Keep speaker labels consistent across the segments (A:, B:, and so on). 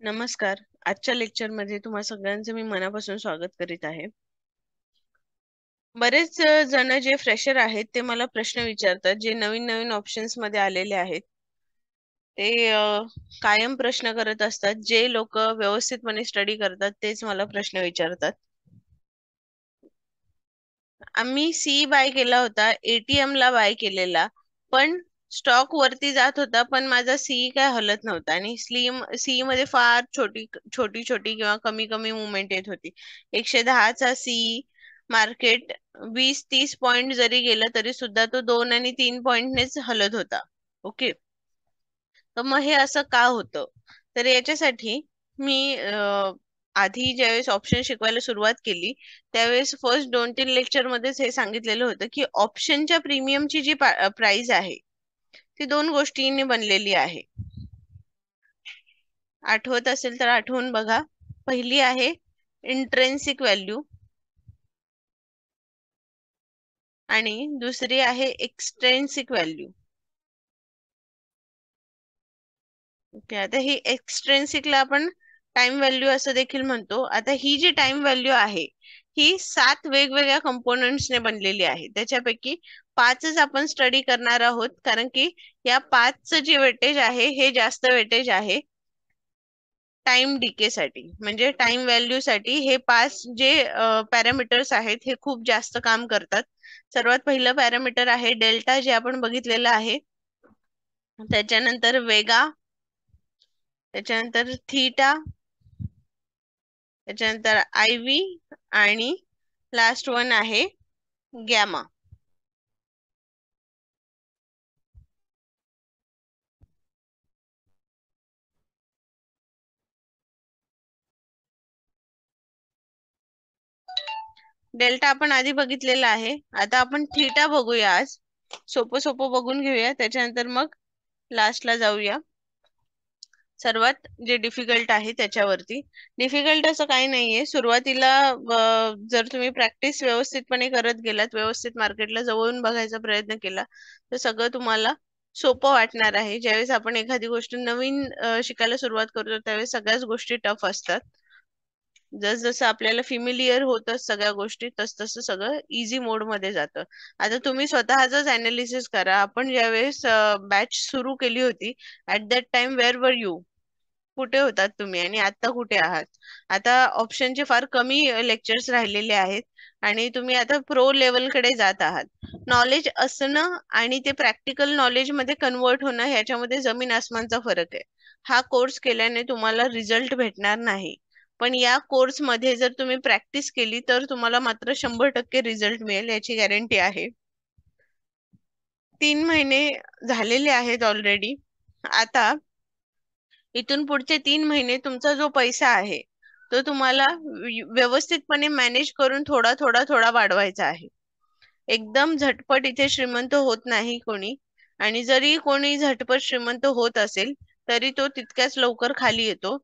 A: नमस्कार. आजच्या लेक्चरमध्ये तुम्हा सगळ्यांचं मी मनापासून स्वागत करीत आहे. बरेच जण जे फ्रेशर आहेत ते मला प्रश्न विचारतात, जे नवीन ऑप्शन्स मध्ये आलेले आहेत. ते कायम प्रश्न करत असतात. जे लोक व्यवस्थितपणे स्टडी करतात तेच मला प्रश्न विचारतात. आम्ही सी बाय केला होता, एटीएम ला बाय केलेला, पण स्टॉक वरती जात होता, पण माझा सी काय हलत नव्हता आणि सी मध्ये फार छोटी छोटी छोटी किंवा कमी कमी मुवमेंट येत होती. 110 चा सी मार्केट 20-30 पॉइंट जरी गेलं तरी सुद्धा तो 2 आणि 3 पॉइंटनेच हलत होता. ओके, तर मग हे असं का होतं? तर याच्यासाठी मी आधी ज्यावेळेस ऑप्शन शिकवायला सुरुवात केली त्यावेळेस फर्स्ट 2-3 लेक्चर मध्येच हे सांगितलेलं होतं की ऑप्शनच्या प्रीमियमची जी प्राइस आहे ती दोन गोष्टींनी बनलेली आहे. आठवत असेल तर आठवून बघा. पहिली आहे इंट्रेन्सिक व्हॅल्यू आणि दुसरी आहे एक्सट्रेन्सिक व्हॅल्यू. ओके, आता ही एक्सट्रेन्सिकला आपण टाइम व्हॅल्यू असं देखील म्हणतो. आता ही जी टाइम व्हॅल्यू आहे ही 7 वेगवेगळ्या कंपोनेंट्सने बनलेली आहे. त्याच्यापैकी 5च आपण स्टडी करणार आहोत, कारण की या 5चं जे वेटेज आहे हे जास्त वेटेज आहे टाइम डीके साठी. म्हणजे टाइम व्हॅल्यू साठी हे 5 जे पॅरामीटर्स आहेत हे खूप जास्त काम करतात. सर्वात पहिलं पॅरामीटर आहे डेल्टा, जे आपण बघितलेलं आहे. त्याच्यानंतर वेगा, त्याच्यानंतर थीटा, त्याच्यानंतर आय व्ही आणि लास्ट वन आहे गॅमा. डेल्टा आपण आधी बघितलेला आहे. आता आपण थीटा बघूया आज. सोपं सोपं बघून घेऊया, त्याच्यानंतर मग लास्टला जाऊया सर्वात जे डिफिकल्ट आहे त्याच्यावरती. डिफिकल्ट असं काही नाहीये. सुरुवातीला जर तुम्ही प्रॅक्टिस व्यवस्थितपणे करत गेलात, व्यवस्थित मार्केटला जवळून बघायचा प्रयत्न केला तर सगळं तुम्हाला सोपं वाटणार आहे. ज्यावेळेस आपण एखादी गोष्ट नवीन शिकायला सुरुवात करतो त्यावेळेस सगळ्याच गोष्टी टफ असतात. जसं आपल्याला फिमिलियर होतं सगळ्या गोष्टी, तसं सगळं इझी मोड मध्ये जातं. आता तुम्ही स्वतःच अनालिसिस करा. आपण ज्यावेळेस बॅच सुरू केली होती, at that time where were you, कुठे होतात तुम्ही आणि आता कुठे आहात? आता ऑप्शनचे फार कमी लेक्चर्स राहिलेले आहेत आणि तुम्ही आता प्रो लेवल कडे जात आहात. नॉलेज असणं आणि ते प्रॅक्टिकल नॉलेज मध्ये कन्वर्ट होणं ह्याच्यामध्ये जमीन आसमानचा फरक आहे. हा कोर्स केल्याने तुम्हाला रिझल्ट भेटणार नाही, पण या कोर्स मध्ये जर तुम्ही प्रॅक्टिस केली तर तुम्हाला मात्र 100% रिझल्ट मिळेल, याची गॅरंटी आहे. 3 महिने झालेले आहेत ऑलरेडी. आता इथून पुढचे 3 महिने तुमचा जो पैसा आहे तो तुम्हाला व्यवस्थितपणे मॅनेज करून थोडा थोडा थोडा वाढवायचा आहे. एकदम झटपट इथे श्रीमंत होत नाही कोणी, आणि जरी कोणी झटपट श्रीमंत होत असेल तरी तो तितक्याच लवकर खाली येतो.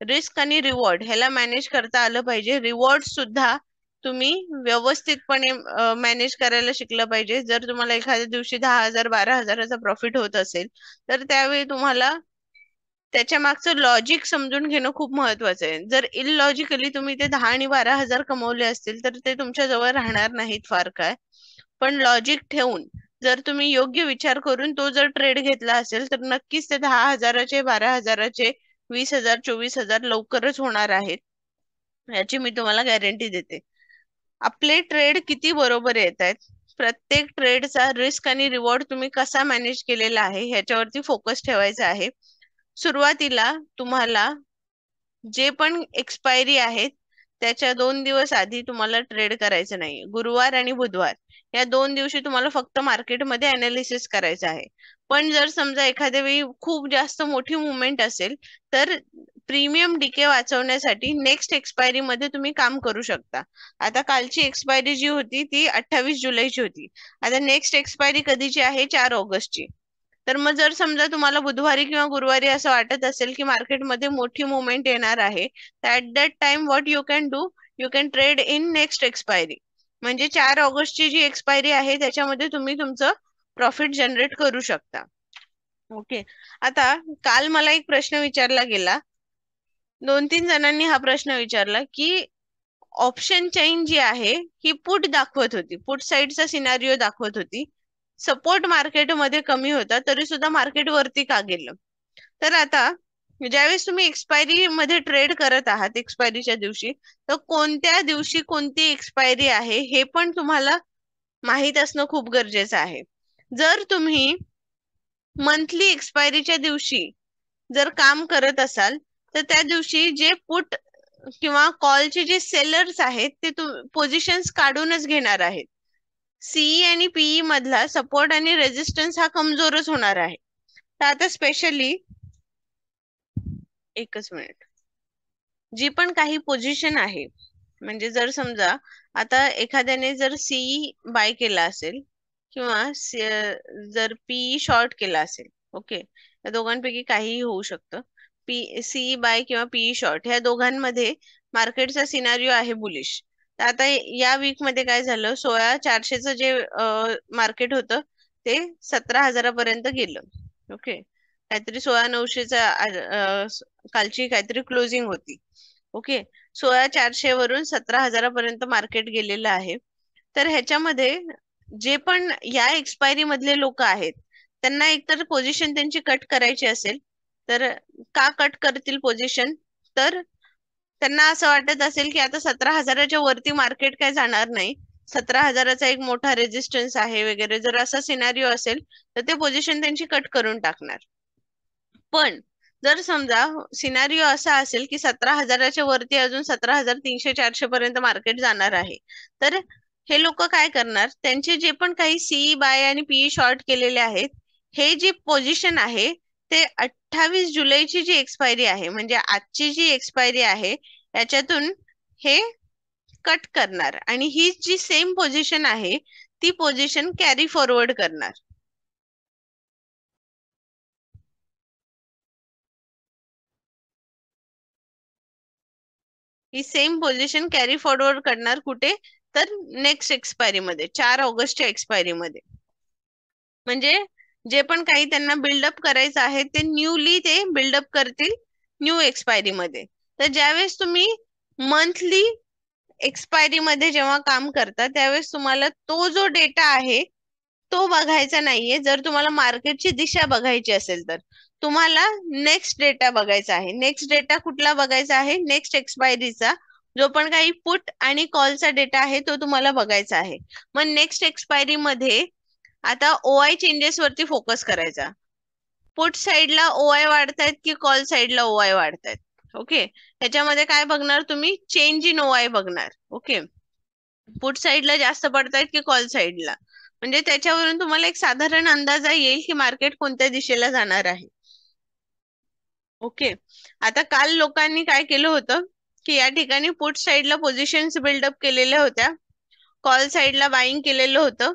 A: रिस्क आणि रिवॉर्ड ह्याला मॅनेज करता आलं पाहिजे. रिवॉर्ड सुद्धा तुम्ही व्यवस्थितपणे मॅनेज करायला शिकलं पाहिजे. जर तुम्हाला एखाद्या दिवशी 10,000 12,000चा प्रॉफिट होत असेल तर त्यावेळी तुम्हाला त्याच्या मागचं लॉजिक समजून घेणं खूप महत्वाचं आहे. जर इलॉजिकली तुम्ही ते 10 आणि 12,000 कमवले असतील तर ते तुमच्या जवळ राहणार नाहीत फार काय. पण लॉजिक ठेवून जर तुम्ही योग्य विचार करून तो जर ट्रेड घेतला असेल तर नक्कीच ते 10,000चे 12,000चे 20,000 24,000 लवकरच होणार आहेत, याची मी तुम्हाला गॅरंटी देते. आपले ट्रेड किती बरोबर येत आहेत, प्रत्येक ट्रेडचा रिस्क आणि रिवॉर्ड तुम्ही कसा मॅनेज केलेला आहे ह्याच्यावरती फोकस ठेवायचा आहे. सुरुवातीला तुम्हाला जे पण एक्सपायरी आहेत त्याच्या 2 दिवस आधी तुम्हाला ट्रेड करायचं नाही. गुरुवार आणि बुधवार या 2 दिवशी तुम्हाला फक्त मार्केटमध्ये अनालिसिस करायचं आहे. पण जर समजा एखाद्या वेळी खूप जास्त मोठी मुवमेंट असेल तर प्रीमियम डीके वाचवण्यासाठी नेक्स्ट एक्सपायरी मध्ये तुम्ही काम करू शकता. आता कालची एक्सपायरी जी होती ती 28 जुलैची होती. आता नेक्स्ट एक्सपायरी कधीची आहे? 4 ऑगस्टची. तर मग जर समजा तुम्हाला बुधवारी किंवा गुरुवारी असं वाटत असेल की मार्केटमध्ये मोठी मुवमेंट येणार आहे, तर at that time what you can do, you can trade in next expiry. म्हणजे 4 ऑगस्टची जी एक्सपायरी आहे त्याच्यामध्ये तुम्ही तुमचं प्रॉफिट जनरेट करू शकता. ओके. आता काल मला एक प्रश्न विचारला गेला, 2-3 जणांनी हा प्रश्न विचारला की ऑप्शन चेन जी आहे ही पुट दाखवत होती, पुट साइडचा सिनारिओ दाखवत होती, सपोर्ट मार्केटमध्ये कमी होता तरी सुद्धा मार्केट वरती का गेलं. तर आता ज्यावेळेस तुम्ही एक्सपायरी मध्ये ट्रेड करत आहात एक्सपायरीच्या दिवशी, तर कोणत्या दिवशी कोणती एक्सपायरी आहे हे पण तुम्हाला माहित असणं खूप गरजेचं आहे. जर तुम्ही मंथली एक्सपायरीच्या दिवशी जर काम करत असाल, तर त्या दिवशी जे पुट किंवा कॉलचे जे सेलर्स आहेत ते पोझिशन्स काढूनच घेणार आहेत. सीई आणि पीई मधला सपोर्ट आणि रेजिस्टन्स हा कमजोरच होणार आहे. तर आता स्पेशली एकच मिनिट, जी पण काही पोझिशन आहे, म्हणजे जर समजा आता एखाद्याने जर सीई बाय केला असेल किंवा जर पीई शॉर्ट केला असेल, ओके, या दोघांपैकी काहीही होऊ शकतं. सीई बाय किंवा पीई शॉर्ट ह्या दोघांमध्ये मार्केटचा सिनारिओ आहे बुलिश. तर आता या वीक मध्ये काय झालं, 16,400चं जे मार्केट होतं ते 17,000पर्यंत गेलं. ओके, काहीतरी 16,900चा कालची काहीतरी क्लोजिंग होती. ओके, 16,400 वरून 17,000पर्यंत मार्केट गेलेलं आहे. तर ह्याच्यामध्ये जे पण या एक्सपायरी मधले लोक आहेत, त्यांना एकतर पोझिशन त्यांची कट करायची असेल, तर का कट करतील पोझिशन, तर त्यांना असं वाटत असेल की आता 17,000च्या वरती मार्केट काय जाणार नाही, 17,000चा एक मोठा रेजिस्टन्स आहे वगैरे, जर असा सिनारिओ असेल तर ते पोझिशन त्यांची कट करून टाकणार. पण जर समजा सिनारिओ असा असेल की 17,000च्या वरती अजून 17,300-400 पर्यंत मार्केट जाणार आहे, तर हे लोक काय करणार, त्यांचे जे पण काही सीई बाय आणि पीई शॉर्ट केलेले आहेत, हे जी पोझिशन आहे ते 28 जुलैची जी एक्सपायरी आहे, म्हणजे आजची जी एक्सपायरी आहे याच्यातून हे कट करणार आणि ही जी सेम पोझिशन आहे ती पोझिशन कॅरी फॉरवर्ड करणार. ही सेम पोझिशन कॅरी फॉरवर्ड करणार कुठे, तर नेक्स्ट एक्सपायरी मध्ये, 4 ऑगस्टच्या एक्सपायरी मध्ये. म्हणजे जे पण काही त्यांना बिल्डअप करायचं आहे ते न्यूली ते बिल्डअप करतील न्यू एक्सपायरी मध्ये. तर ज्यावेळेस तुम्ही मंथली एक्सपायरी मध्ये जेव्हा काम करता त्यावेळेस तुम्हाला तो जो डेटा आहे तो बघायचा नाहीये. जर तुम्हाला मार्केटची दिशा बघायची असेल तर तुम्हाला नेक्स्ट डेटा बघायचा आहे. नेक्स्ट डेटा कुठला बघायचा आहे, नेक्स्ट एक्सपायरीचा जो पण काही पुट आणि कॉलचा डेटा आहे तो तुम्हाला बघायचा आहे. मग नेक्स्ट एक्सपायरी मध्ये आता ओआय चेंजेस वरती फोकस करायचा. पुट साइडला ओआय वाढतायत की कॉल साइडला ओआय वाढतायत. ओके, त्याच्यामध्ये काय बघणार तुम्ही, चेंज इन ओआय बघणार. ओके, पुट साइडला जास्त पडतायत की कॉल साइडला, म्हणजे त्याच्यावरून तुम्हाला एक साधारण अंदाजा येईल की मार्केट कोणत्या दिशेला जाणार आहे. ओके, आता काल लोकांनी काय केलं होतं की या ठिकाणी पुट साइडला पोझिशन्स बिल्डअप केलेल्या होत्या, कॉल साइडला बाईंग केलेलं होतं,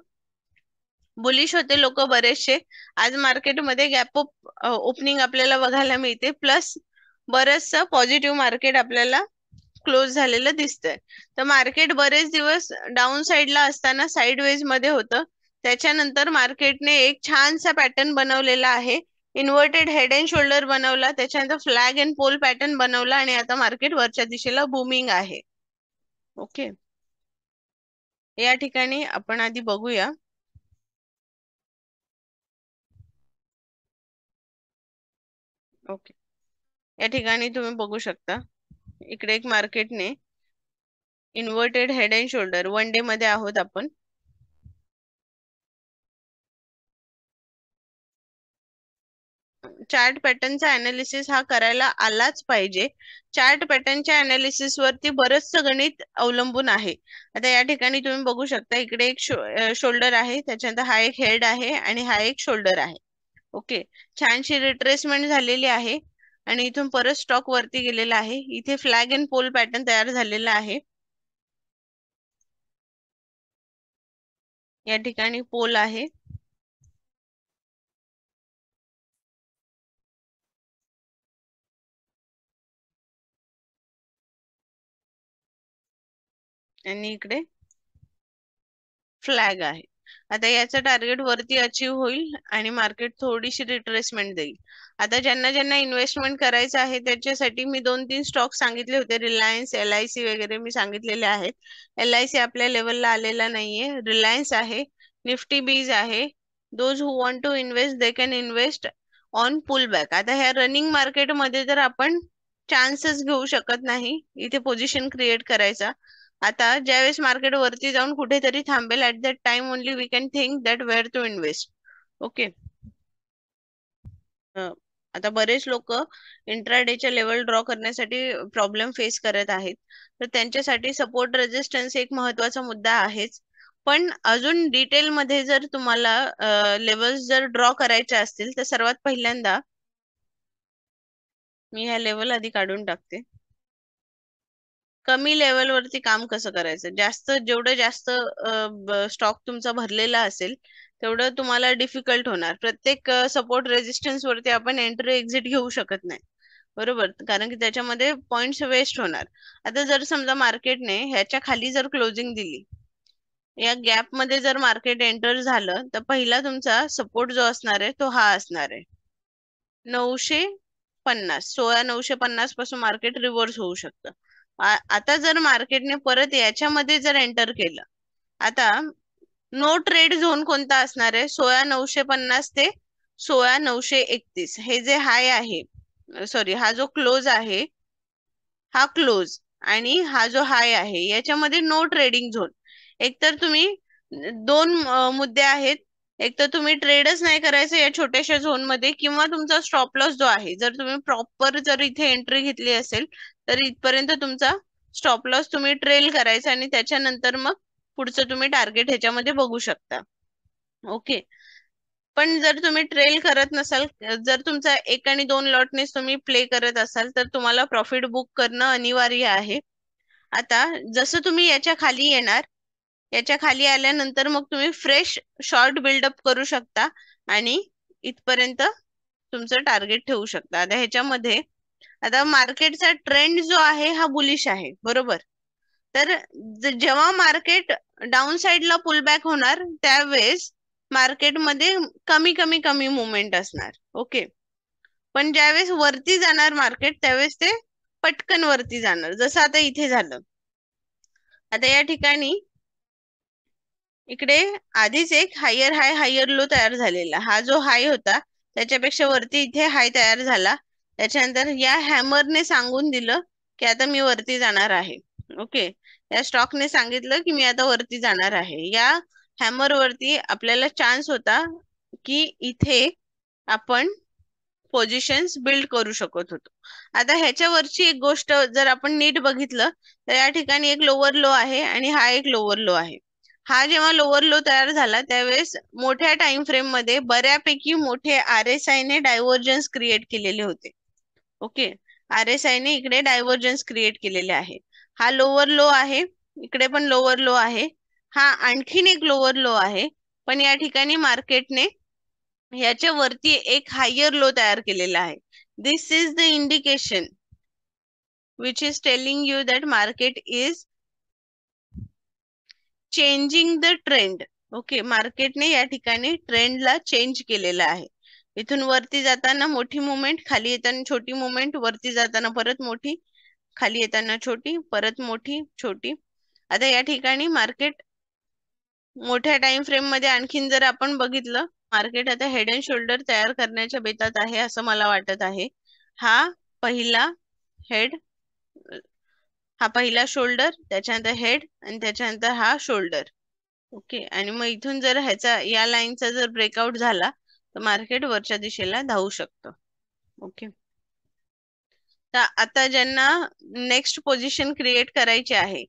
A: बुलिश होते लोक बरेचसे. आज मार्केटमध्ये गॅप अप ओपनिंग आपल्याला बघायला मिळते, प्लस बरचसं पॉझिटिव्ह मार्केट आपल्याला क्लोज झालेलं दिसतंय. तर मार्केट बरेच दिवस डाऊन साइडला असताना साइडवेज मध्ये होतं, त्याच्यानंतर मार्केटने एक छानसा पॅटर्न बनवलेला आहे, इन्व्हर्टेड हेड अँड शोल्डर बनवला, त्याच्यानंतर फ्लॅग अँड पोल पॅटर्न बनवला आणि आता मार्केट वरच्या दिशेला बुमिंग आहे. ओके, या ठिकाणी आपण आधी बघूया. ओके, या ठिकाणी तुम्ही बघू शकता इकडे एक मार्केटने inverted head and shoulder, one day मध्ये आहोत आपण, चार्ट पॅटर्नचा अनालिसिस हा करायला आलाच पाहिजे. चार्ट पॅटर्नच्या अनालिसिस वरती बरचसं गणित अवलंबून आहे. आता या ठिकाणी तुम्ही बघू शकता इकडे एक शोल्डर आहे, त्याच्यानंतर हा एक हेड आहे आणि हा एक शोल्डर आहे. ओके, छानशी रिट्रेसमेंट झालेली आहे आणि इथून परत स्टॉक वरती गेलेला आहे. इथे फ्लॅग अँड पोल पॅटर्न तयार झालेला आहे. या ठिकाणी पोल आहे आणि इकडे फ्लॅग आहे. आता याचं टार्गेट वरती अचीव होईल आणि मार्केट थोडीशी रिट्रेसमेंट देईल. आता ज्यांना ज्यांना इन्व्हेस्टमेंट करायचं आहे त्याच्यासाठी मी 2-3 स्टॉक सांगितले होते, रिलायन्स, LIC वगैरे मी सांगितलेले आहेत. LIC आपल्या लेवलला आलेला नाहीये, रिलायन्स आहे, निफ्टी बीज आहे. Those who want to invest they can invest on pull back. आता ह्या रनिंग मार्केटमध्ये तर आपण चान्सेस घेऊ शकत नाही इथे पोझिशन क्रिएट करायचा. आता ज्यावेळेस मार्केट वरती जाऊन कुठेतरी थांबेल, at that time only we can think that where to invest. Okay. आता बरेच लोक इंट्राडेच्या लेवल ड्रॉ करण्यासाठी प्रॉब्लेम फेस करत आहेत, तर त्यांच्यासाठी सपोर्ट रेजिस्टन्स एक महत्वाचा मुद्दा आहेच. पण अजून डिटेल मध्ये जर तुम्हाला लेवल्स जर ड्रॉ करायचे असतील तर सर्वात पहिल्यांदा मी ह्या लेवल आधी काढून टाकते. कमी लेवलवरती काम कसं करायचं, जेवढं जास्त स्टॉक तुमचा भरलेला असेल तेवढं तुम्हाला डिफिकल्ट होणार. प्रत्येक सपोर्ट रेजिस्टन्स वरती आपण एंट्री एक्झिट घेऊ शकत नाही, बरोबर, कारण की त्याच्यामध्ये पॉइंट्स वेस्ट होणार. आता जर समजा मार्केटने ह्याच्या खाली जर क्लोजिंग दिली, या गॅप मध्ये जर मार्केट एंटर झालं, तर पहिला तुमचा सपोर्ट जो असणार आहे तो हा असणार आहे 950. 16,950 पासून मार्केट रिव्हर्स होऊ शकतं. आता जर मार्केटने परत याच्यामध्ये जर एंटर केलं, आता नो ट्रेड झोन कोणता असणार आहे, 16,950 ते 16,931. हे जे हाय आहे, सॉरी, हा जो क्लोज आहे, हा क्लोज आणि हा जो हाय आहे, याच्यामध्ये नो ट्रेडिंग झोन. एकतर तुम्ही दोन मुद्दे आहेत, एक तर तुम्ही ट्रेडच नाही करायचं या छोट्याशा झोन मध्ये, किंवा तुमचा स्टॉप लॉस जो आहे, जर तुम्ही प्रॉपर जर इथे एंट्री घेतली असेल तर इथपर्यंत तुमचा स्टॉप लॉस तुम्ही ट्रेल करायचा आणि त्याच्यानंतर मग पुढचं तुम्ही टार्गेट ह्याच्यामध्ये बघू शकता. ओके. पण जर तुम्ही ट्रेल करत नसाल, जर तुमचा 1 आणि 2 लॉटनेच तुम्ही प्ले करत असाल, तर तुम्हाला प्रॉफिट बुक करणं अनिवार्य आहे. आता जसं तुम्ही याच्या खाली येणार, याच्या खाली आल्यानंतर मग तुम्ही फ्रेश शॉर्ट बिल्डअप करू शकता आणि इथपर्यंत तुमचं टार्गेट ठेवू शकता. आता ह्याच्यामध्ये आता मार्केटचा ट्रेंड जो आहे हा बुलिश आहे, बरोबर. तर जेव्हा मार्केट डाऊन साइडला पुल बॅक होणार त्यावेळेस मार्केटमध्ये कमी कमी कमी मुवमेंट असणार. ओके. पण ज्यावेळेस वरती जाणार मार्केट त्यावेळेस ते पटकन वरती जाणार, जसं आता इथे झालं. आता या ठिकाणी इकडे आधीच एक हायर हाय हायर लो तयार झालेला, हा जो हाय होता त्याच्यापेक्षा वरती इथे हाय तयार झाला. त्याच्यानंतर या हॅमरने सांगून दिलं की आता मी वरती जाणार आहे. ओके. या स्टॉकने सांगितलं की मी आता वरती जाणार आहे. या हॅमर वरती आपल्याला चान्स होता की इथे आपण पोझिशन्स बिल्ड करू शकत होतो. आता ह्याच्यावरची एक गोष्ट जर आपण नीट बघितलं तर या ठिकाणी एक लोअर लो आहे आणि हा एक लोअर लो आहे. हा जेव्हा लोअर लो तयार झाला त्यावेळेस मोठ्या टाइम फ्रेम मध्ये बऱ्यापैकी मोठे RSI ने डायव्हर्जन्स क्रिएट केलेले होते. ओके. RSI ने इकडे डायव्हर्जन्स क्रिएट केलेले आहे. हा लोअर लो आहे, इकडे पण लोअर लो आहे, हा आणखीन एक लोअर लो आहे. पण या ठिकाणी मार्केटने याच्या वरती एक हायर लो तयार केलेला आहे. This is the indication which is telling you that market is changing the trend. Okay. मार्केटने या ठिकाणी ट्रेंडला चेंज केलेला आहे. इथून वरती जाताना मोठी मुवमेंट, खाली येताना छोटी मुवमेंट, वरती जाताना परत मोठी, खाली येताना छोटी, परत मोठी, छोटी. आता या ठिकाणी मार्केट मोठ्या टाइम फ्रेम मध्ये आणखीन जर आपण बघितलं, मार्केट आता हेड अँड शोल्डर तयार करण्याच्या बेतात आहे असं मला वाटत आहे. हा पहिला हेड, हा पहिला शोल्डर, त्याच्यानंतर हेड आणि त्याच्यानंतर हा शोल्डर. ओके. आणि मग इथून जर ह्याचा या लाईनचा जर ब्रेकआउट झाला तर मार्केट वरच्या दिशेला धावू शकतं. ओके. तर आता ज्यांना नेक्स्ट पोझिशन क्रिएट करायची आहे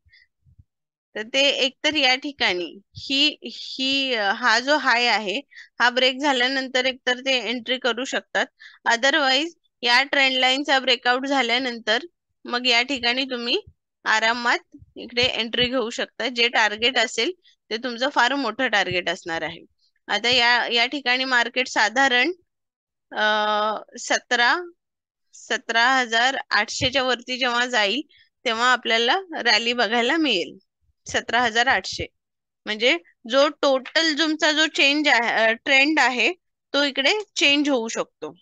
A: तर ते एकतर या ठिकाणी ही ही हा जो हाय आहे हा ब्रेक झाल्यानंतर एकतर ते एंट्री करू शकतात. अदरवाईज या ट्रेंड लाईनचा ब्रेकआउट झाल्यानंतर मग या ठिकाणी तुम्ही आरामात इकडे एंट्री घेऊ शकता. जे टार्गेट असेल ते तुमचं फार मोठं टार्गेट असणार आहे. आता या ठिकाणी मार्केट साधारण 17,800च्या वरती जेव्हा जाईल तेव्हा आपल्याला रॅली बघायला मिळेल. 17,800. म्हणजे जो टोटल तुमचा जो चेंज आहे, ट्रेंड आहे, तो इकडे चेंज होऊ शकतो.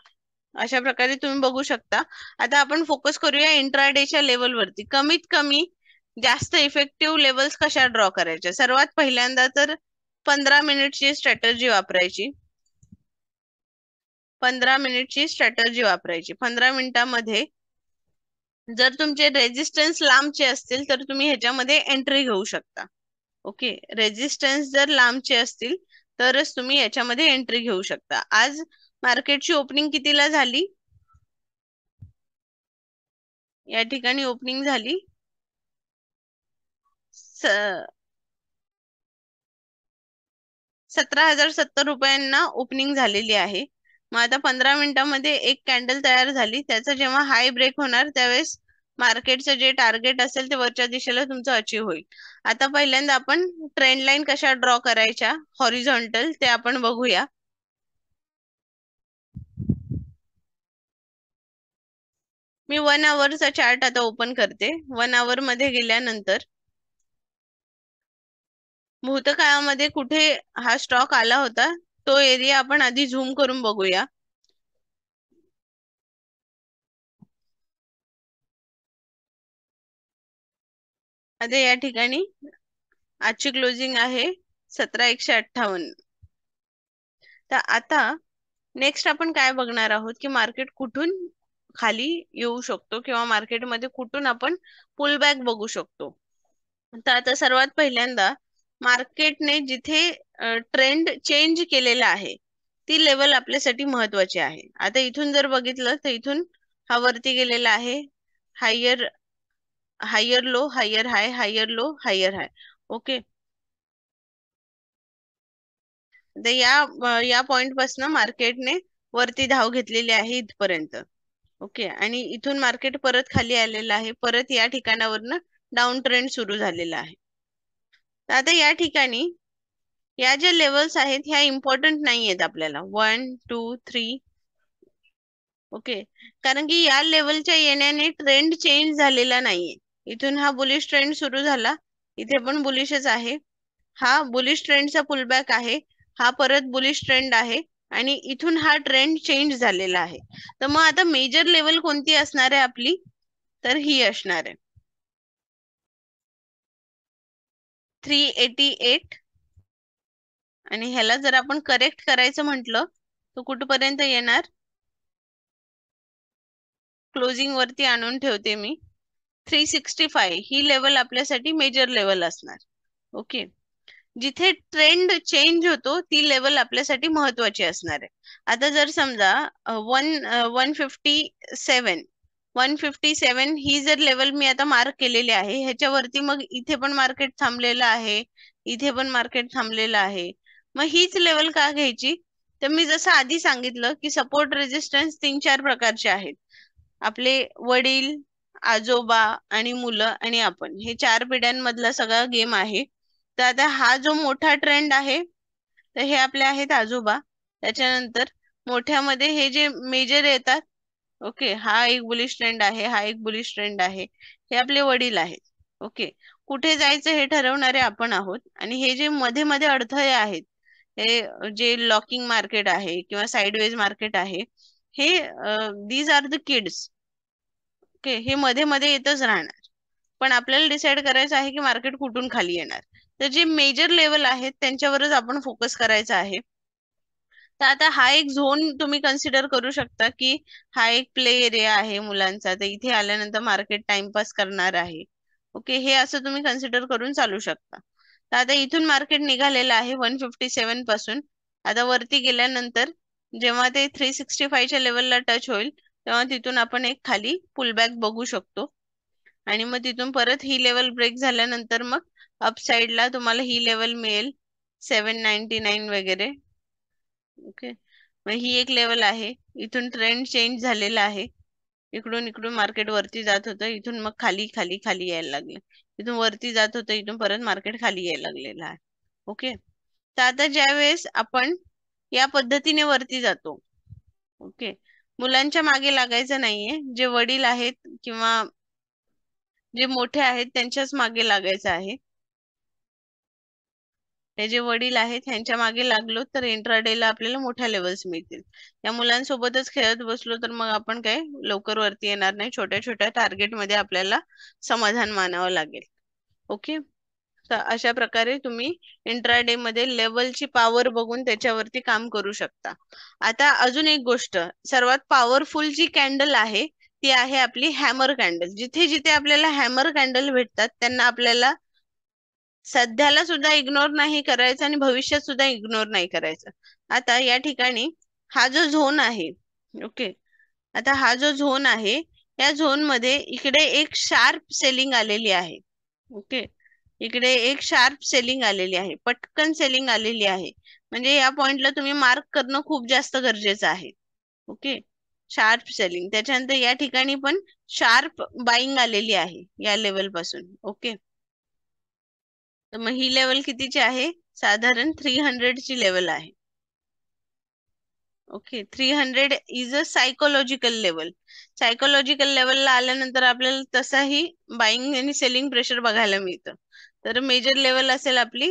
A: अशा प्रकारे तुम्ही बघू शकता. आता आपण फोकस करूया इंट्राडेच्या लेवलवरती. कमीत कमी जास्त इफेक्टिव्ह लेवल्स कशा ड्रॉ करायच्या. सर्वात पहिल्यांदा तर 15 मिनिटची स्ट्रॅटर्जी वापरायची. 15 मिनिटची स्ट्रॅटर्जी वापरायची. 15 मिनिटामध्ये जर तुमचे रेजिस्टन्स लांबचे असतील तर तुम्ही ह्याच्यामध्ये एंट्री घेऊ शकता. ओके, रेजिस्टन्स जर लांबचे असतील तरच तुम्ही याच्यामध्ये एंट्री घेऊ शकता. आज मार्केटची ओपनिंग कितीला झाली? या ठिकाणी ओपनिंग झाली 17,070 रुपयांना ओपनिंग झालेली आहे. मग आता 15 मिनिटामध्ये एक कॅन्डल तयार झाली. त्याचा जेव्हा हाय ब्रेक होणार त्यावेळेस मार्केटचं जे टार्गेट असेल ते वरच्या दिशेला तुमचं अचीव होईल. आता पहिल्यांदा आपण ट्रेंड लाईन कशा ड्रॉ करायच्या हॉरिझॉन्टल ते आपण बघूया. मी 1 आवरचा चार्ट आता ओपन करते. 1 आवर मध्ये गेल्यानंतर भूतकाळामध्ये कुठे हा स्टॉक आला होता तो एरिया आपण आधी झूम करून बघूया. आता या ठिकाणी आजची क्लोजिंग आहे 17,158. तर आता नेक्स्ट आपण काय बघणार आहोत की मार्केट कुठून खाली येऊ शकतो किंवा मार्केटमध्ये कुठून आपण पुल बॅक बघू शकतो. तर आता सर्वात पहिल्यांदा मार्केटने जिथे ट्रेंड चेंज केलेला आहे ती लेवल आपल्यासाठी महत्वाची आहे. आता इथून जर बघितलं तर इथून हा वरती गेलेला आहे. हायर हायर लो, हायर हाय, हायर लो, हायर हाय. ओके, तर या पॉइंट पासून मार्केटने वरती धाव घेतलेली आहे इथपर्यंत. ओके, आणि इथून मार्केट परत खाली आलेलं आहे. परत या ठिकाणावरनं डाऊन ट्रेंड सुरू झालेला आहे. तर आता या ठिकाणी या ज्या लेवल्स आहेत ह्या इम्पॉर्टंट नाही आहेत आपल्याला. 1 2 3. ओके, कारण की या लेवलच्या येण्याने ट्रेंड चेंज झालेला नाहीये. इथून हा बुलिश ट्रेंड सुरू झाला, इथे पण बुलिशच आहे. हा बुलिश ट्रेंडचा पुलबॅक आहे, हा परत बुलिश ट्रेंड आहे आणि इथून हा ट्रेंड चेंज झालेला आहे. तर मग आता मेजर लेवल कोणती असणार आहे आपली? तर ही असणार आहे 388. आणि ह्याला जर आपण करेक्ट करायचं म्हटलं तर कुठपर्यंत येणार? क्लोजिंग वरती आणून ठेवते मी. 365 ही लेवल आपल्यासाठी मेजर लेवल असणार. ओके, जिथे ट्रेंड चेंज होतो ती लेवल आपल्यासाठी महत्वाची असणार आहे. आता जर समजा 157 ही जर लेवल मी आता मार्क केलेली आहे, ह्याच्यावरती मग इथे पण मार्केट थांबलेलं आहे, इथे पण मार्केट थांबलेलं आहे. मग हीच लेवल का घ्यायची? तर मी जसं आधी सांगितलं की सपोर्ट रेजिस्टन्स 3-4 प्रकारचे आहेत. आपले वडील, आजोबा आणि मुलं आणि आपण, हे 4 पिढ्यांमधला सगळा गेम आहे. तर आता हा जो मोठा ट्रेंड आहे तर हे आपले आहेत आजोबा. त्याच्यानंतर मोठ्यामध्ये हे जे मेजर येतात, ओके, हा एक बुलिश ट्रेंड आहे, हा एक बुलिश ट्रेंड आहे, हे आपले वडील आहेत. ओके, कुठे जायचं हे ठरवणारे आपण आहोत. आणि हे जे मध्ये मध्ये अडथळे आहेत, हे जे लॉकिंग मार्केट आहे किंवा साइडवेज मार्केट आहे, हे these are the kids. Okay, हे मध्ये मध्ये येतच राहणार. पण आपल्याला डिसाइड करायचं आहे की मार्केट कुठून खाली येणार. तर जे मेजर लेवल आहेत त्यांच्यावरच आपण फोकस करायचा आहे. तर आता हा एक झोन तुम्ही कन्सिडर करू शकता की हा एक प्ले एरिया आहे मुलांचा, तर इथे आल्यानंतर मार्केट टाइमपास करणार आहे. ओके, हे असं तुम्ही कन्सिडर करून चालू शकता. तर आता इथून मार्केट निघालेलं आहे 157 पासून. आता वरती गेल्यानंतर जेव्हा ते 365च्या लेवलला टच होईल तेव्हा तिथून आपण एक खाली पुलबॅक बघू शकतो. आणि मग तिथून परत ही लेवल ब्रेक झाल्यानंतर मग अपसाइडला तुम्हाला ही लेवल मिळेल 799 वगैरे. ओके, मग ही एक लेवल आहे. इथून ट्रेंड चेंज झालेला आहे. इकडून इकडून मार्केट वरती जात होतं, इथून मग खाली खाली खाली यायला लागलं. इथून वरती जात होतं, इथून परत मार्केट खाली यायला लागलेलं आहे. ओके, तर आता ज्या वेळेस आपण या पद्धतीने वरती जातो, ओके, मुलांच्या मागे लागायचं नाहीये. जे वडील आहेत किंवा जे मोठे आहेत त्यांच्याच मागे लागायचं आहे. हे जे वडील आहेत ह्यांच्या मागे लागलो तर इंट्राडेला आपल्याला मोठ्या लेवल्स मिळतील. या मुलांसोबतच खेळत बसलो तर मग आपण काय लवकर वरती येणार नाही. छोट्या छोट्या टार्गेट मध्ये आपल्याला समाधान मानावं लागेल. ओके. तर अशा प्रकारे तुम्ही इंट्राडे मध्ये लेवलची पॉवर बघून त्याच्यावरती काम करू शकता. आता अजून एक गोष्ट, सर्वात पॉवरफुल जी कॅन्डल आहे ती आहे आपली हॅमर कॅन्डल. जिथे जिथे आपल्याला हॅमर कॅन्डल भेटतात त्यांना आपल्याला सध्याला सुद्धा इग्नोर नाही करायचं आणि भविष्यात सुद्धा इग्नोर नाही करायचं. आता या ठिकाणी हा जो झोन आहे, ओके, आता हा जो झोन आहे या झोन मध्ये इकडे एक शार्प सेलिंग आलेली आहे. ओके, इकडे एक शार्प सेलिंग आलेली आहे, पटकन सेलिंग आलेली आहे. म्हणजे या पॉइंटला तुम्ही मार्क करणं खूप जास्त गरजेचं आहे. Okay, sharp selling. त्याच्यानंतर या ठिकाणी पण शार्प बाईंग आलेली आहे या लेवल पासून. ओके, तर मग ही लेवल कितीची आहे? साधारण 300 ची लेवल आहे. Okay, 300 is a psychological level. Psychological लेवलला आल्यानंतर आपल्याला तसाही बाईंग आणि सेलिंग प्रेशर बघायला मिळतं. तर मेजर लेवल असेल आपली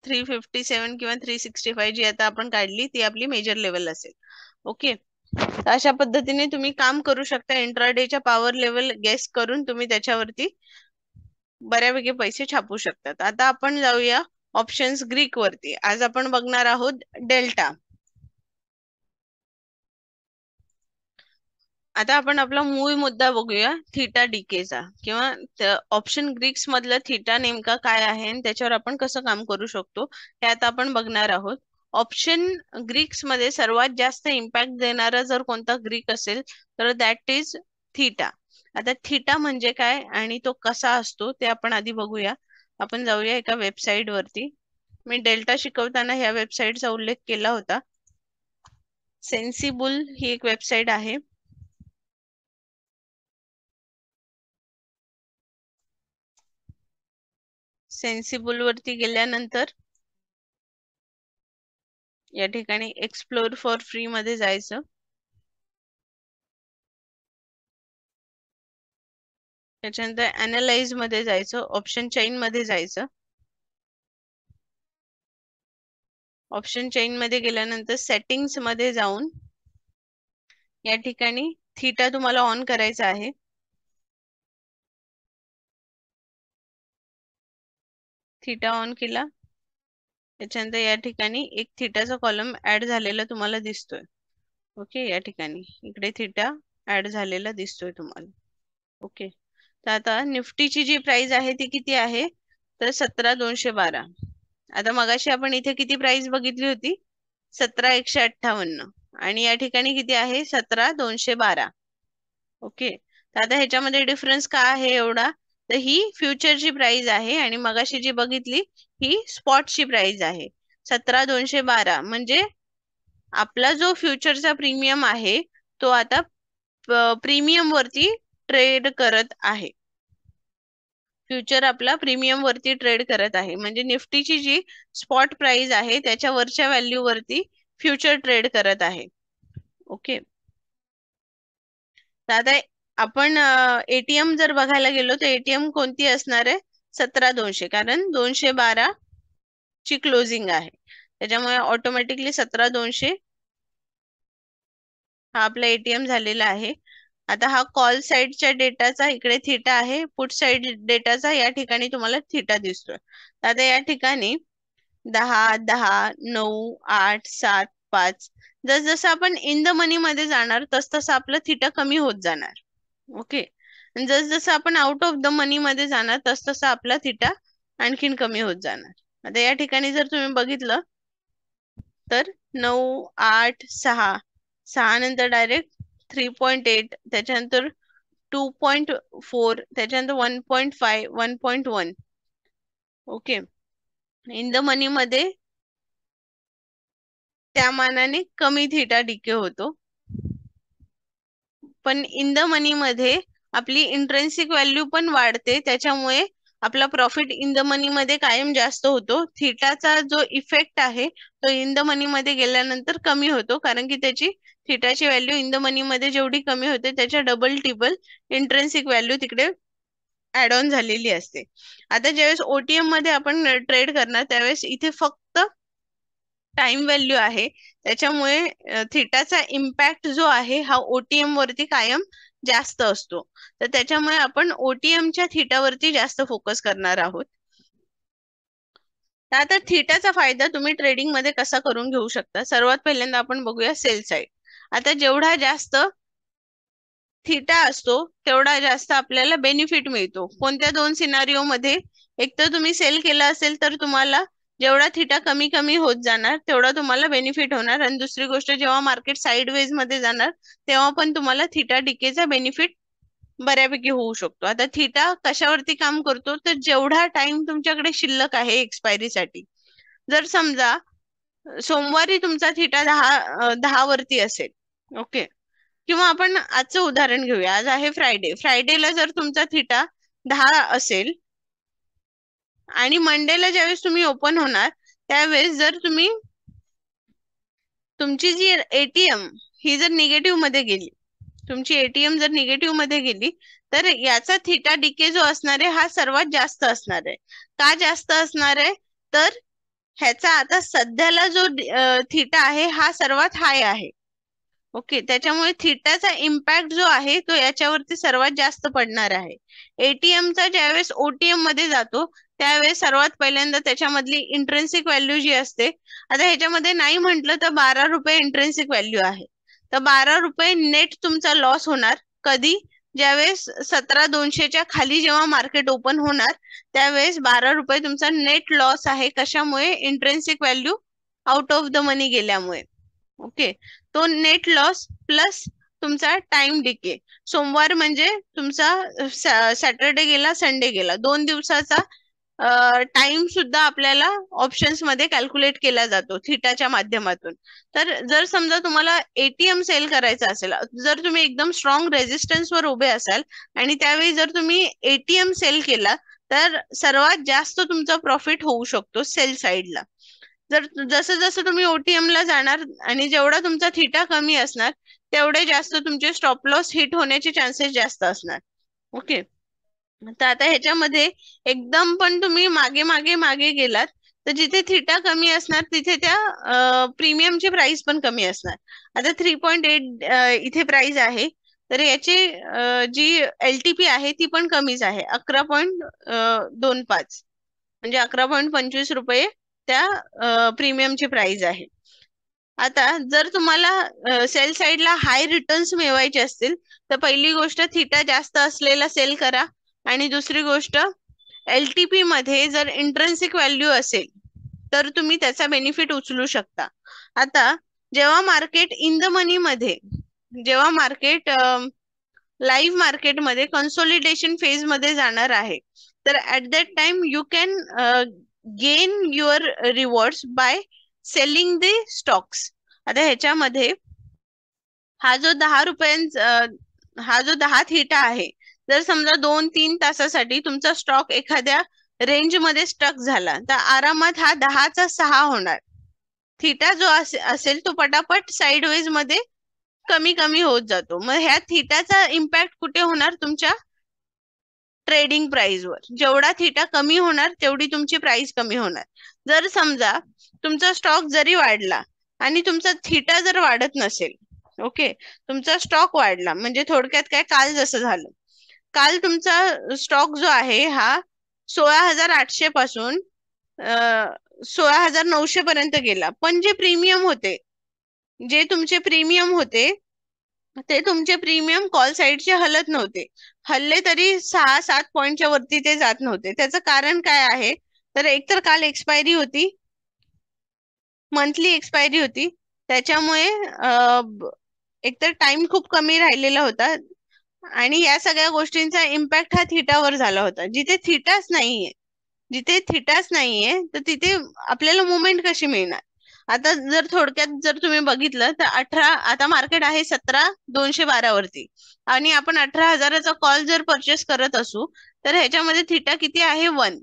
A: 357 किंवा 365 जी आता आपण काढली ती आपली मेजर लेवल असेल. ओके, अशा पद्धतीने तुम्ही काम करू शकता. इंट्राडेच्या पॉवर लेवल गेस करून तुम्ही त्याच्यावरती बऱ्यापैकी पैसे छापू शकतात. आता आपण जाऊया ऑप्शन्स ग्रीक वरती. आज आपण बघणार आहोत डेल्टा. आता आपण आपला मूळ मुद्दा बघूया थीटा डीकेचा, किंवा ऑप्शन ग्रीक्स मधला थीटा नेमका काय आहे आणि त्याच्यावर आपण कसं काम करू शकतो हे आता आपण बघणार आहोत. ऑप्शन ग्रीक्स मध्ये सर्वात जास्त इम्पॅक्ट देणारा जर कोणता ग्रीक असेल तर दॅट इज थीटा. आता थीटा म्हणजे काय आणि तो कसा असतो ते आपण आधी बघूया. आपण जाऊया एका वेबसाईट वरती. मी डेल्टा शिकवताना ह्या वेबसाईटचा उल्लेख केला होता. सेन्सिबल ही एक वेबसाईट आहे. सेन्सिबल वरती गेल्यानंतर या ठिकाणी एक्सप्लोर फॉर फ्री मध्ये जायचं. त्याच्यानंतर अनालाइज मध्ये जायचं, ऑप्शन चेन मध्ये जायचं. ऑप्शन चेन मध्ये गेल्यानंतर सेटिंग्स मध्ये जाऊन या ठिकाणी थीटा तुम्हाला ऑन करायचा आहे. थीटा ऑन केला. त्याच्यानंतर या ठिकाणी एक थीटाचा कॉलम ऍड झालेला तुम्हाला दिसतोय. ओके, या ठिकाणी इकडे थीटा ऍड झालेला दिसतोय तुम्हाला. ओके, तर आता निफ्टीची जी प्राइस आहे ती किती आहे तर 17,212. आता मगाशी आपण इथे किती प्राइस बघितली होती? 17,158. आणि या ठिकाणी किती आहे? 17,212. ओके, तर आता ह्याच्यामध्ये डिफरन्स का आहे एवढा? तर ही फ्युचरची प्राइस आहे आणि मगाशी जी बघितली ही स्पॉटची प्राइस आहे. 17,212 म्हणजे आपला जो फ्युचरचा प्रीमियम आहे तो आता प्रीमियम वरती ट्रेड करत आहे. फ्युचर आपला प्रीमियम वरती ट्रेड करत आहे. म्हणजे निफ्टीची जी स्पॉट प्राइस आहे त्याच्या वरच्या व्हॅल्यू वरती फ्युचर ट्रेड करत आहे. ओके, तर आता आपण एटीएम जर बघायला गेलो तर एटीएम कोणती असणार आहे? 17,200, कारण 212 ची क्लोजिंग आहे. त्याच्यामुळे ऑटोमॅटिकली 17,200 हा आपला एटीएम झालेला आहे. आता हा कॉल साइडच्या डेटाचा इकडे थीटा आहे, पुट साइड डेटाचा या ठिकाणी तुम्हाला थीटा दिसतोय. आता या ठिकाणी 10, 10, 9, 8, 7, 5 जसं आपण इन द मनी मध्ये जाणार तसं आपलं थीटा कमी होत जाणार. ओके, जसं आपण आउट ऑफ द मनी मध्ये जाणार तसं आपला थीटा आणखीन कमी होत जाणार. आता या ठिकाणी जर तुम्ही बघितलं तर 9, 8, 6, 6 नंतर डायरेक्ट 3.8, त्याच्यानंतर 2.4, त्याच्यानंतर 1.5, 1.1. ओके, इन द मनी मध्ये त्या मानाने कमी थीटा डीके होतो, पण इन द मनी मध्ये आपली इंट्रेन्सिक व्हॅल्यू पण वाढते. त्याच्यामुळे आपला प्रॉफिट इन द मनी मध्ये कायम जास्त होतो. थीटाचा जो इफेक्ट आहे तो इन द मनी मध्ये गेल्यानंतर कमी होतो, कारण की त्याची थीटाची व्हॅल्यू इन द मनी मध्ये जेवढी कमी होते त्याच्या डबल टिबल इंट्रेन्सिक व्हॅल्यू तिकडे ऍड ऑन झालेली असते. आता ज्यावेळेस ओटीएम मध्ये आपण ट्रेड करणार त्यावेळेस इथे फक्त टाइम व्हॅल्यू आहे, त्याच्यामुळे थिटाचा इम्पॅक्ट जो आहे हा ओटीएम वरती कायम जास्त असतो. तर त्याच्यामुळे आपण ओटीएमच्या थिटावरती जास्त फोकस करणार आहोत. तर आता थिटाचा फायदा तुम्ही ट्रेडिंग मध्ये कसा करून घेऊ शकता. सर्वात पहिल्यांदा आपण बघूया सेल साइड. आता जेवढा जास्त थिटा असतो तेवढा जास्त आपल्याला बेनिफिट मिळतो. कोणत्या दोन सिनारिओ मध्ये? एक तर तुम्ही सेल केला असेल तर तुम्हाला जेवढा थिटा कमी कमी होत जाणार तेवढा तुम्हाला बेनिफिट होणार, आणि दुसरी गोष्ट जेव्हा मार्केट साइडवेज मध्ये जाणार तेव्हा पण तुम्हाला थिटा डिकेचा बेनिफिट बऱ्यापैकी होऊ शकतो. आता थिटा कशावरती काम करतो, तर जेवढा टाइम तुमच्याकडे शिल्लक आहे एक्सपायरीसाठी, जर समजा सोमवारी तुमचा थिटा 10 वरती असेल, ओके, किंवा आपण आजचं उदाहरण घेऊया, आज आहे फ्रायडे. फ्रायडेला जर तुमचा थिटा 10 असेल आणि मंडेला ज्यावेळेस तुम्ही ओपन होणार त्यावेळेस जर तुम्ही तुमची जी एटीएम ही जर निगेटिव्ह मध्ये गेली, तुमची एटीएम जर निगेटिव्ह मध्ये गेली तर याचा थिटा डिके जो असणार आहे हा सर्वात जास्त असणार आहे. का जास्त असणार आहे? तर ह्याचा आता सध्याला जो थिटा आहे हा सर्वात हाय आहे, ओके, त्याच्यामुळे थिटाचा इम्पॅक्ट जो आहे तो याच्यावरती सर्वात जास्त पडणार आहे. एटीएमचा ज्यावेळेस ओटीएम मध्ये जातो त्यावेळेस सर्वात पहिल्यांदा त्याच्यामधली इंट्रेन्सिक व्हॅल्यू जी असते, आता ह्याच्यामध्ये नाही म्हटलं तर 12 रुपये इंट्रेन्सिक व्हॅल्यू आहे, तर 12 रुपये नेट तुमचा लॉस होणार. कधी? ज्यावेळेस 17,200च्या खाली जेव्हा मार्केट ओपन होणार त्यावेळेस 12 रुपये तुमचा नेट लॉस आहे. कशामुळे? Intrinsic value out of the money गेल्यामुळे, ओके. तो नेट लॉस प्लस तुमचा टाइम डिके. सोमवार म्हणजे तुमचा सॅटरडे गेला, संडे गेला, 2 दिवसाचा टाइम सुद्धा आपल्याला ऑप्शन्स मध्ये कॅल्क्युलेट केला जातो थिटाच्या माध्यमातून. तर जर समजा तुम्हाला एटीएम सेल करायचा असेल, जर तुम्ही एकदम स्ट्रॉंग रेजिस्टन्स वर उभे असाल आणि त्यावेळी जर तुम्ही एटीएम सेल केला तर सर्वात जास्त तुमचा प्रॉफिट होऊ शकतो सेल साइडला. जर जसं जसं तुम्ही ओटीएम ला जाणार आणि जेवढा तुमचा थिटा कमी असणार तेवढे जास्त तुमचे स्टॉप लॉस हिट होण्याचे चान्सेस जास्त असणार, ओके. तर आता ह्याच्यामध्ये एकदम पण तुम्ही मागे मागे मागे गेलात तर जिथे थिटा कमी असणार तिथे त्या प्रीमियमची प्राइस पण कमी असणार. आता 3.8 इथे प्राइस आहे, तर याची जी एलटीपी आहे ती पण कमीच आहे, 11.25, म्हणजे 11.25 रुपये त्या प्रीमियमची प्राइस आहे. आता जर तुम्हाला सेल साइडला हाय रिटर्न्स मिळवायचे असतील तर पहिली गोष्ट थिटा जास्त असलेला सेल करा, आणि दुसरी गोष्ट एलटीपी मध्ये जर इंट्रेन्सिक व्हॅल्यू असेल तर तुम्ही त्याचा बेनिफिट उचलू शकता. आता जेव्हा मार्केट इन द मनी मध्ये, जेव्हा मार्केट लाईव्ह मार्केटमध्ये कन्सोलिडेशन फेज मध्ये जाणार आहे तर at that time you can gain your rewards by selling the stocks. आता ह्याच्यामध्ये हा जो 10 रुपयांचा हा जो 10 थिटा आहे, जर समजा 2-3 तासासाठी तुमचा स्टॉक एखाद्या रेंज मध्ये स्टक झाला तर आरामात हा 10चा 6 होणार. थिटा जो असेल तो पटापट साइडवेज मध्ये कमी कमी होत जातो. मग ह्या थिटाचा इम्पॅक्ट कुठे होणार? तुमच्या ट्रेडिंग प्राइस वर. जेवढा थिटा कमी होणार तेवढी तुमची प्राइस कमी होणार. जर समजा तुमचा स्टॉक जरी वाढला आणि तुमचा थिटा जर वाढत नसेल, ओके, तुमचा स्टॉक वाढला म्हणजे थोडक्यात काय, काल जसं झालं, काल तुमचा स्टॉक जो आहे हा 16,800 पासून 16,900 पर्यंत गेला, पण जे प्रीमियम होते, जे तुमचे प्रीमियम होते ते तुमचे प्रीमियम कॉल साइडचे हलत नव्हते. हल्ले तरी 6-7 पॉइंटच्या वरती ते जात नव्हते. त्याचं कारण काय आहे? तर एकतर काल एक्सपायरी होती, मंथली एक्सपायरी होती, त्याच्यामुळे एकतर टाइम खूप कमी राहिलेला होता आणि या सगळ्या गोष्टींचा इम्पॅक्ट हा थिटावर झाला होता. जिथे थिटाच नाहीये तर तिथे आपल्याला मुवमेंट कशी मिळणार? आता जर थोडक्यात जर तुम्ही बघितलं तर आता मार्केट आहे 17,212 वरती आणि आपण 18,000चा कॉल जर परचेस करत असू तर ह्याच्यामध्ये थिटा किती आहे? 1,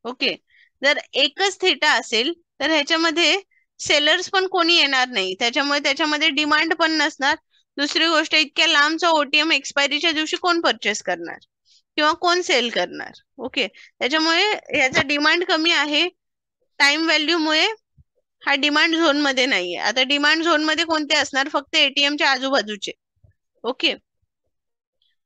A: ओके. जर एकच थिटा असेल तर ह्याच्यामध्ये सेलर्स पण कोणी येणार नाही, त्याच्यामुळे त्याच्यामध्ये डिमांड पण नसणार. दुसरी गोष्ट, इतक्या लांबचा ओटीएम एक्सपायरीच्या दिवशी कोण परचेस करणार? किंवा कोण सेल करणार. ओके, त्याच्यामुळे याचा डिमांड कमी आहे. टाइम व्हॅल्यू मुळे हा डिमांड झोन मध्ये नाहीये. आता डिमांड झोन मध्ये कोणते असणार? फक्त एटीएमच्या आजूबाजूचे. ओके,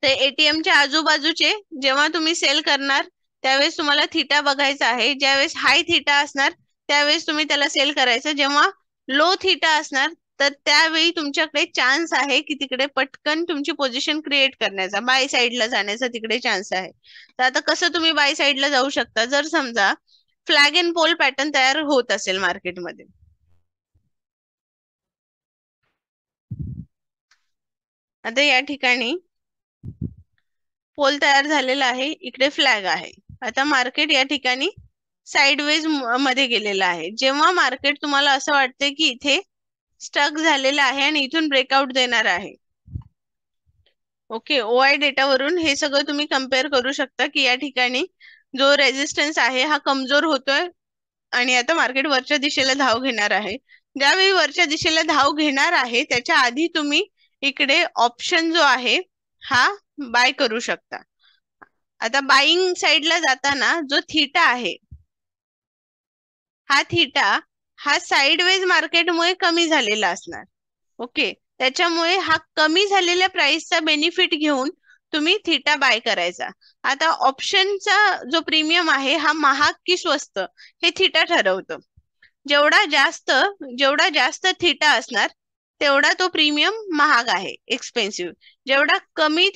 A: तर एटीएमच्या आजूबाजूचे जेव्हा तुम्ही सेल करणार त्यावेळेस तुम्हाला थिटा बघायचा आहे. ज्यावेळेस हाय थिटा असणार त्यावेळेस तुम्ही त्याला सेल करायचं. जेव्हा लो थिटा असणार तर त्यावेळी तुमच्याकडे चान्स आहे की तिकडे पटकन तुमची पोझिशन क्रिएट करण्याचा, बाय साईडला जाण्याचा तिकडे चान्स आहे. तर आता कसं तुम्ही बाय साईडला जाऊ शकता? जर समजा फ्लॅग अँड पोल पॅटर्न तयार होत असेल मार्केटमध्ये, आता या ठिकाणी पोल तयार झालेला आहे, इकडे फ्लॅग आहे. आता मार्केट या ठिकाणी साइडवेज मध्ये गेलेलं आहे. जेव्हा मार्केट तुम्हाला असं वाटतंय की इथे स्टक झालेलं आहे आणि इथून ब्रेकआउट देणार आहे, ओके, ओआय डेटावरून हे सगळं तुम्ही कम्पेअर करू शकता की या ठिकाणी जो रेजिस्टन्स आहे हा कमजोर होतोय आणि आता मार्केट वरच्या दिशेला धाव घेणार आहे. ज्यावेळी वरच्या दिशेला धाव घेणार आहे त्याच्या आधी तुम्ही इकडे ऑप्शन जो आहे हा बाय करू शकता. आता बाईंग साइडला जाताना जो थीटा आहे हा थीटा हा साइडवेज मार्केटमुळे कमी झालेला असणार. ओके, त्याच्यामुळे हा कमी झालेल्या प्राइसचा बेनिफिट घेऊन तुम्ही थीटा बाय करायचा. आता ऑप्शनचा जो प्रीमियम आहे हा महाग की स्वस्त हे थीटा ठरवतं. जेवढा जास्त थीटा असणार तेवढा तो प्रीमियम महाग आहे, एक्सपेन्सिव्ह. जेवढा कमी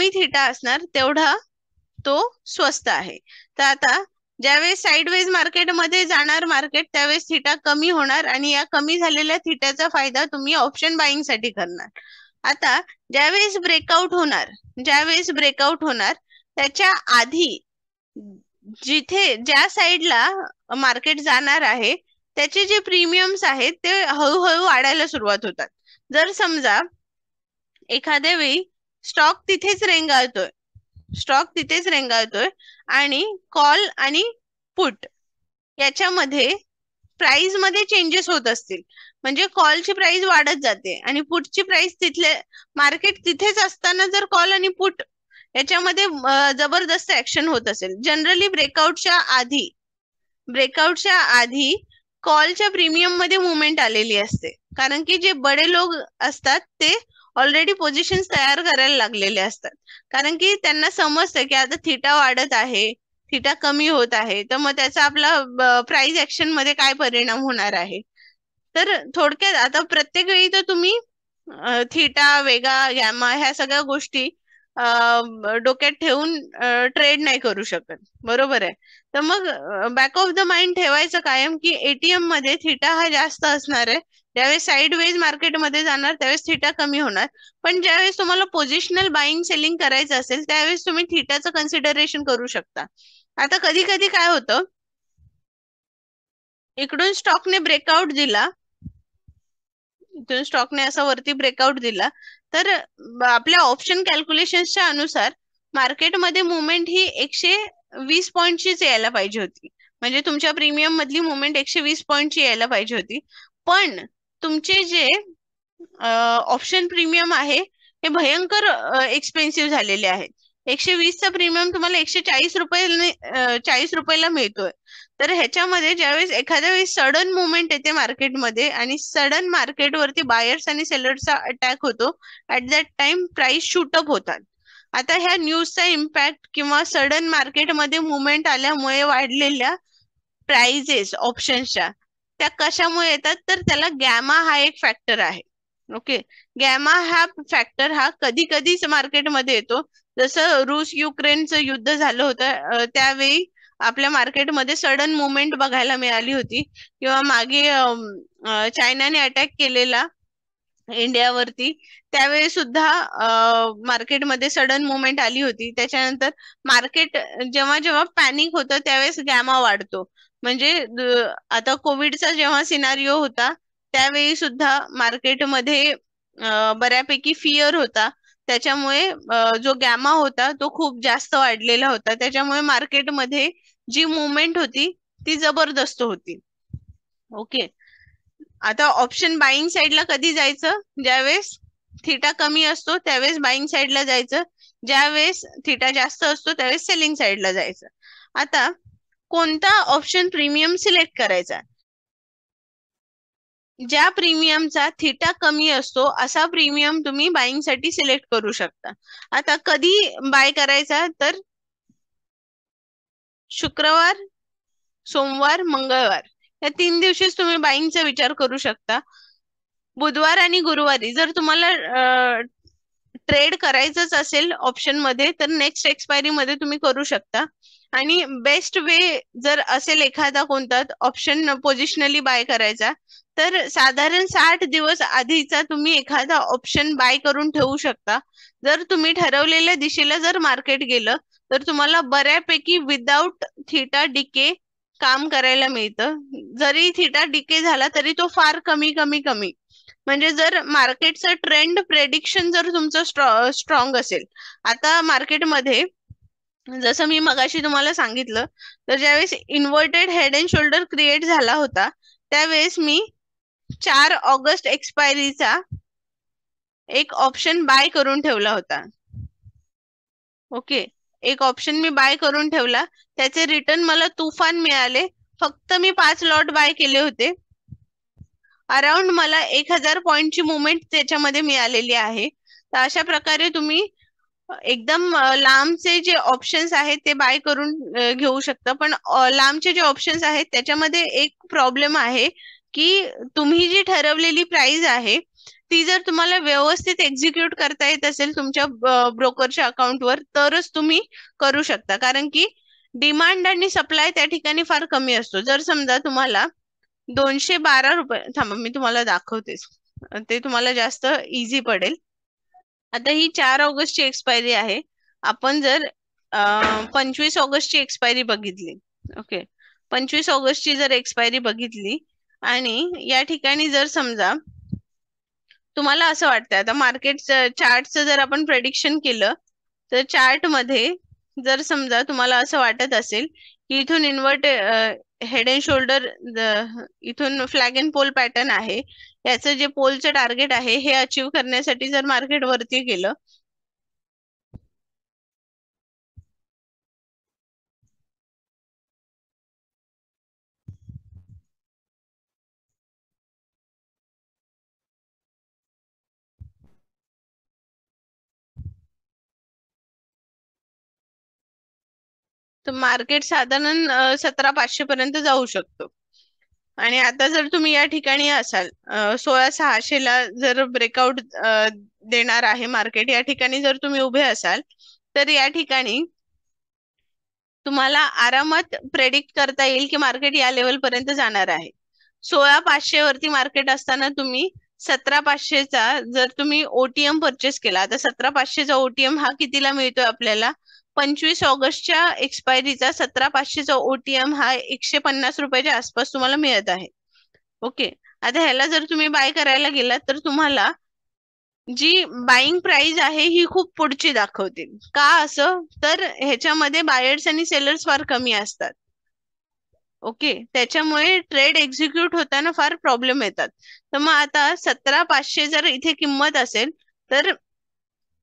A: थीटा असणार तेवढा तो स्वस्त आहे. तर आता ज्यावेळेस साइडवेज मार्केटमध्ये जाणार मार्केट त्यावेळेस थीटा कमी होणार आणि या कमी झालेल्या थीटाचा फायदा तुम्ही ऑप्शन बाईंग साठी करणार. आता ज्यावेळेस ब्रेकआउट होणार त्याच्या आधी ज्या साइडला मार्केट जाणार आहे त्याचे जे प्रीमियम्स आहेत ते हळूहळू वाढायला सुरुवात होतात. जर समजा एखाद्या वेळी स्टॉक तिथेच रेंगाळतोय आणि कॉल आणि पुट याच्यामध्ये प्राइस मध्ये चेंजेस होत असतील, म्हणजे कॉलची प्राइस वाढत जाते आणि पुटची प्राइस मार्केट तिथेच असताना जर कॉल आणि पुट याच्यामध्ये जबरदस्त ऍक्शन होत असेल, जनरली ब्रेकआउटच्या आधी कॉलच्या प्रीमियम मध्ये मुवमेंट आलेली असते. कारण की जे बडे लोक असतात ते ऑलरेडी पोझिशन तयार करायला लागलेले असतात. कारण की त्यांना समजतं की आता थिटा वाढत आहे, थिटा कमी होत आहे, तर मग त्याचा आपला प्राइस ऍक्शन मध्ये काय परिणाम होणार आहे. तर थोडक्यात आता प्रत्येक वेळी तर तुम्ही थिटा, वेगा, गॅमा ह्या सगळ्या गोष्टी डोक्यात ठेवून ट्रेड नाही करू शकत, बरोबर आहे. तर मग बॅक ऑफ द माइंड ठेवायचं कायम की एटीएम मध्ये थिटा हा जास्त असणार आहे. ज्यावेळेस साइडवेज मार्केटमध्ये जाणार त्यावेळेस थिटा कमी होणार. पण ज्यावेळेस तुम्हाला पोझिशनल बाईंग सेलिंग करायचं असेल त्यावेळेस तुम्ही थिटाचं कन्सिडरेशन करू शकता. आता कधी कधी काय होतं, इकडून स्टॉकने असा वरती ब्रेकआउट दिला तर आपल्या ऑप्शन कॅल्क्युलेशनच्या अनुसार मार्केटमध्ये मुवमेंट ही 120 पॉइंटचीच यायला पाहिजे होती. म्हणजे तुमच्या प्रीमियम मधली मुवमेंट 120 पॉइंटची यायला पाहिजे होती. पण तुमचे जे ऑप्शन प्रीमियम आहे हे भयंकर एक्सपेन्सिव्ह झालेले आहेत. 120 चा प्रीमियम तुम्हाला 140 रुपयाला मिळतोय. तर ह्याच्यामध्ये ज्यावेळेस एखाद्या वेळेस सडन मुवमेंट येते मार्केटमध्ये आणि सडन मार्केटवरती बायर्स आणि सेलर्सचा अटॅक होतो, at that time price shoot up होतात. आता ह्या न्यूजचा इम्पॅक्ट किंवा सडन मार्केटमध्ये मुवमेंट आल्यामुळे वाढलेल्या प्राइजेस ऑप्शन्सच्या त्या कशामुळे येतात, तर त्याला गॅमा हा एक फॅक्टर आहे. ओके, गॅमा हा फॅक्टर हा कधी कधीच मार्केटमध्ये येतो. जसं रूस युक्रेनचं युद्ध झालं होतं त्यावेळी आपल्या मार्केटमध्ये सडन मुवमेंट बघायला मिळाली होती. किंवा मागे चायनाने अटॅक केलेला इंडियावरती त्यावेळी सुद्धा मार्केटमध्ये सडन मुवमेंट आली होती. त्याच्यानंतर मार्केट जेव्हा जेव्हा पॅनिक होतं त्यावेळेस गॅमा वाढतो. म्हणजे आता कोविडचा जेव्हा सिनारिओ होता त्यावेळी सुद्धा मार्केटमध्ये बऱ्यापैकी फिअर होता. त्याच्यामुळे जो गॅमा होता तो खूप जास्त वाढलेला होता. त्याच्यामुळे मार्केटमध्ये जी मुवमेंट होती ती जबरदस्त होती. ओके, आता ऑप्शन बाईंग साइडला कधी जायचं, ज्यावेळेस थिटा कमी असतो त्यावेळेस बाईंग साइडला जायचं. ज्यावेळेस थिटा जास्त असतो त्यावेळेस सेलिंग साईडला जायचं. आता कोणता ऑप्शन प्रीमियम सिलेक्ट करायचा? ज्या प्रीमियमचा थिटा कमी असतो असा प्रीमियम तुम्ही बाईंग साठी सिलेक्ट करू शकता. आता कधी बाय करायचा तर शुक्रवार, सोमवार, मंगळवार या 3 दिवशीच तुम्ही बाईंगचा विचार करू शकता. बुधवार आणि गुरुवारी जर तुम्हाला ट्रेड करायचंच असेल ऑप्शन मध्ये तर नेक्स्ट एक्सपायरी मध्ये तुम्ही करू शकता. आणि बेस्ट वे जर असेल एखादा कोणता ऑप्शन पोझिशनली बाय करायचा तर साधारण 60 दिवस आधीचा तुम्ही एखादा ऑप्शन बाय करून ठेवू शकता. जर तुम्ही ठरवलेल्या दिशेला जर मार्केट गेलं तर तुम्हाला बऱ्यापैकी विदाउट थिटा डिके काम करायला मिळतं. जरी थिटा डिके झाला तरी तो फार कमी कमी कमी. म्हणजे जर मार्केटचं ट्रेंड प्रेडिक्शन जर तुमचं स्ट्रॉंग असेल. आता मार्केटमध्ये जसं मी मगाशी तुम्हाला सांगितलं तर ज्यावेळेस inverted head and shoulder create झाला होता त्यावेळेस मी 4 ऑगस्ट एक्सपायरीचा एक ऑप्शन बाय करून ठेवला होता. ओके, एक ऑप्शन मी बाय करून ठेवला, त्याचे रिटर्न मला तुफान मिळाले. फक्त मी 5 लॉट बाय केले होते. अराउंड मला 1000 पॉइंटची मुवमेंट त्याच्यामध्ये मिळालेली आहे. तर अशा प्रकारे तुम्ही एकदम लांबचे जे ऑप्शन्स आहेत ते बाय करून घेऊ शकता. पण लांबचे जे ऑप्शन्स आहेत त्याच्यामध्ये एक प्रॉब्लेम आहे की तुम्ही जी ठरवलेली प्राइस आहे ती जर तुम्हाला व्यवस्थित एक्झिक्यूट करता येत असेल तुमच्या ब्रोकरच्या अकाउंटवर तरच तुम्ही करू शकता. कारण की डिमांड आणि सप्लाय त्या ठिकाणी फार कमी असतो. जर समजा तुम्हाला 212 रुपये, थांबा मी तुम्हाला दाखवतेच, ते तुम्हाला जास्त इझी पडेल. आता ही 4 ऑगस्टची एक्सपायरी आहे. आपण जर 25 ऑगस्टची एक्सपायरी बघितली, ओके, 25 ऑगस्टची जर एक्सपायरी बघितली आणि या ठिकाणी जर समजा तुम्हाला असं वाटतं आता मार्केट चार्टचं जर आपण प्रेडिक्शन केलं तर चार्ट मध्ये जर समजा तुम्हाला असं वाटत असेल की इथून इन्व्हर्ट हेड अँड शोल्डर इथून फ्लॅग अँड पोल पॅटर्न आहे, याचं जे पोलचं टार्गेट आहे हे अचीव करण्यासाठी जर मार्केट वरती गेलं तर मार्केट साधारण 17,500 पर्यंत जाऊ शकतो. आणि आता जर तुम्ही या ठिकाणी असाल 16,600 ला जर ब्रेकआउट देणार आहे मार्केट, या ठिकाणी जर तुम्ही उभे असाल तर या ठिकाणी तुम्हाला आरामात प्रेडिक्ट करता येईल की मार्केट या लेवल पर्यंत जाणार आहे. 16,500 वरती मार्केट असताना तुम्ही 17,500चा जर तुम्ही ओटीएम परचेस केला, आता 17,500चा ओटीएम हा कितीला मिळतोय आपल्याला? 25 ऑगस्टच्या एक्सपायरीचा 17,500चा ओटीएम हा 150 रुपयाच्या आसपास तुम्हाला मिळत आहे. ओके, आता ह्याला जर तुम्ही बाय करायला गेलात तर तुम्हाला जी बाईंग प्राइस आहे ही खूप पुढची दाखवते. का असं? तर ह्याच्यामध्ये बायर्स आणि सेलर्स फार कमी असतात. ओके, त्याच्यामुळे ट्रेड एक्झिक्यूट होताना फार प्रॉब्लेम येतात. तर मग आता 17,500 जर इथे किंमत असेल तर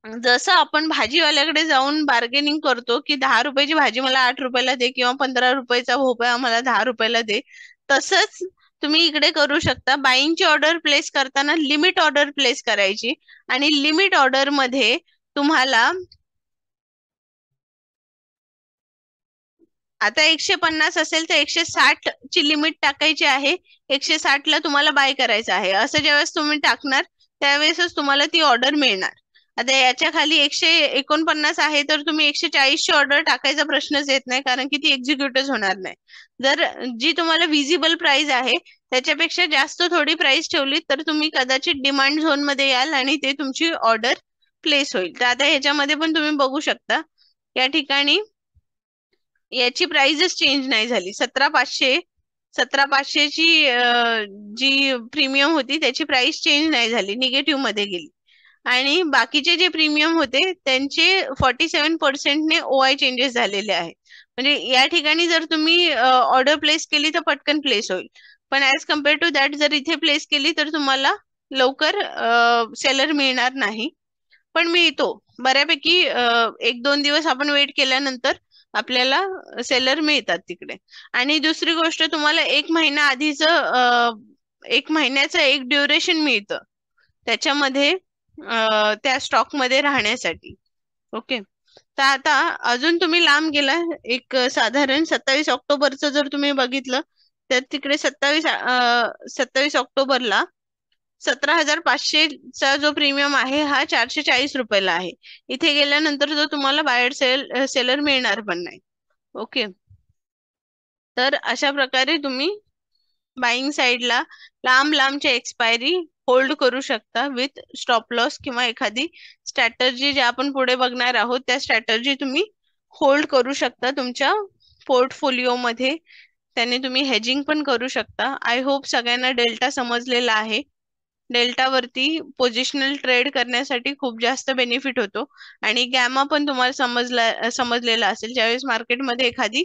A: जसं आपण भाजीवाल्याकडे जाऊन बार्गेनिंग करतो की 10 रुपयाची भाजी मला 8 रुपयाला दे किंवा 15 रुपयाचा भोपळा मला 10 रुपयाला दे, तसंच तुम्ही इकडे करू शकता. बाईंगची ऑर्डर प्लेस करताना लिमिट ऑर्डर प्लेस करायची आणि लिमिट ऑर्डर मध्ये तुम्हाला आता 150 असेल तर 160 ची लिमिट टाकायची आहे. 160 ला तुम्हाला बाय करायचं आहे असं ज्यावेळेस तुम्ही टाकणार त्यावेळेसच तुम्हाला ती ऑर्डर मिळणार. आता याच्या खाली 149 आहे तर तुम्ही 140 ची ऑर्डर टाकायचा प्रश्नच येत नाही कारण की ती एक्झिक्यूटच होणार नाही. जर जी तुम्हाला विजिबल प्राइस आहे त्याच्यापेक्षा जास्त थोडी प्राइस ठेवली तर तुम्ही कदाचित डिमांड झोन मध्ये याल आणि ते तुमची ऑर्डर प्लेस होईल. तर आता ह्याच्यामध्ये पण तुम्ही बघू शकता या ठिकाणी याची प्राइसच चेंज नाही झाली. 17,500 ची जी प्रीमियम होती त्याची प्राइस चेंज नाही झाली, निगेटिव्ह मध्ये गेली. आणि बाकीचे जे प्रीमियम होते त्यांचे 47% ने ओआय चेंजेस झालेले आहेत. म्हणजे या ठिकाणी जर तुम्ही ऑर्डर प्लेस केली तर पटकन प्लेस होईल. पण ऍज कम्पेअर टू दॅट जर इथे प्लेस केली तर तुम्हाला लवकर सेलर मिळणार नाही. पण मिळतो बऱ्यापैकी. 1-2 दिवस आपण वेट केल्यानंतर आपल्याला सेलर मिळतात तिकडे. आणि दुसरी गोष्ट, तुम्हाला 1 महिना आधीच 1 महिन्याचं एक ड्युरेशन मिळतं त्याच्यामध्ये, त्या स्टॉक मध्ये राहण्यासाठी. ओके. तर आता अजून तुम्ही लांब गेला, एक साधारण 27 ऑक्टोबरचं जर तुम्ही बघितलं, तर तिकडे 27 ऑक्टोबरला 17,500चा जो प्रीमियम आहे हा 440 रुपयाला आहे. इथे गेल्यानंतर जो तुम्हाला बायर सेलर मिळणार पण नाही. ओके. तर अशा प्रकारे तुम्ही बाईंग साईडला लांब लांबच्या एक्सपायरी होल्ड करू शकता विथ स्टॉप लॉस किंवा एखादी स्ट्रॅटर्जी जे आपण पुढे बघणार आहोत त्या स्ट्रॅटर्जी तुम्ही होल्ड करू शकता तुमच्या पोर्टफोलिओ मध्ये. त्याने तुम्ही हेजिंग पण करू शकता. आय होप सगळ्यांना डेल्टा समजलेला आहे. डेल्टा वरती पोझिशनल ट्रेड करण्यासाठी खूप जास्त बेनिफिट होतो. आणि गॅमा पण तुम्हाला समजलेला असेल. ज्यावेळेस मार्केटमध्ये एखादी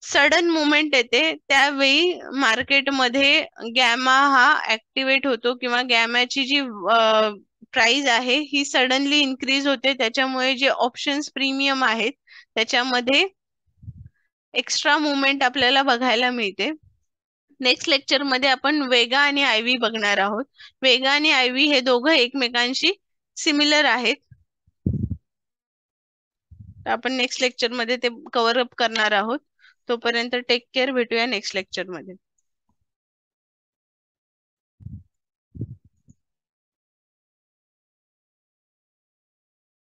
A: सडन मुवमेंट येते त्यावेळी मार्केटमध्ये गॅमा हा ऍक्टिव्हेट होतो, किंवा गॅमाची जी प्राइस आहे ही सडनली इन्क्रीज होते. त्याच्यामुळे जे ऑप्शन्स प्रीमियम आहेत त्याच्यामध्ये एक्स्ट्रा मुवमेंट आपल्याला बघायला मिळते. नेक्स्ट लेक्चर मध्ये आपण वेगा आणि आयव्ही बघणार आहोत. वेगा आणि आयव्ही हे दोघं एकमेकांशी सिमिलर आहेत. आपण नेक्स्ट लेक्चर मध्ये ते कव्हर अप करणार आहोत. तोपर्यंत टेक केअर. भेटूया नेक्स्ट लेक्चर मध्ये.